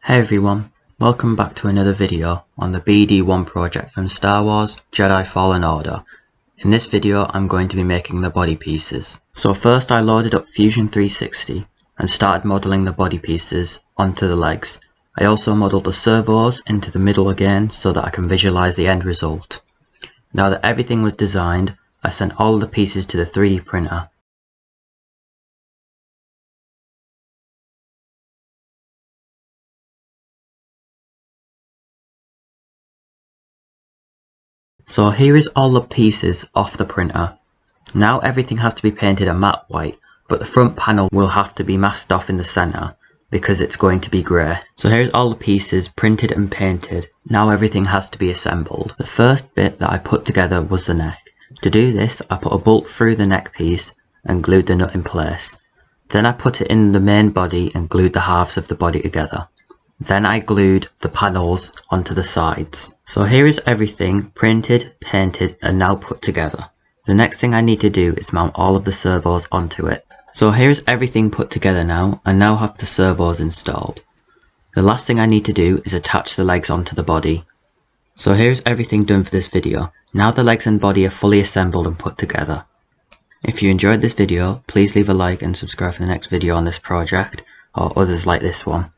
Hey everyone, welcome back to another video on the BD1 project from Star Wars Jedi Fallen Order. In this video I'm going to be making the body pieces. So first I loaded up Fusion 360 and started modelling the body pieces onto the legs. I also modelled the servos into the middle again so that I can visualise the end result. Now that everything was designed, I sent all the pieces to the 3D printer. So here is all the pieces off the printer. Now everything has to be painted a matte white, but the front panel will have to be masked off in the centre because it's going to be grey. So here's all the pieces printed and painted. Now everything has to be assembled. The first bit that I put together was the neck. To do this, I put a bolt through the neck piece and glued the nut in place. Then I put it in the main body and glued the halves of the body together. Then I glued the panels onto the sides. So here is everything printed, painted and now put together. The next thing I need to do is mount all of the servos onto it. So here's everything put together now. I now have the servos installed. The last thing I need to do is attach the legs onto the body. So here's everything done for this video. Now the legs and body are fully assembled and put together. If you enjoyed this video, please leave a like and subscribe for the next video on this project or others like this one.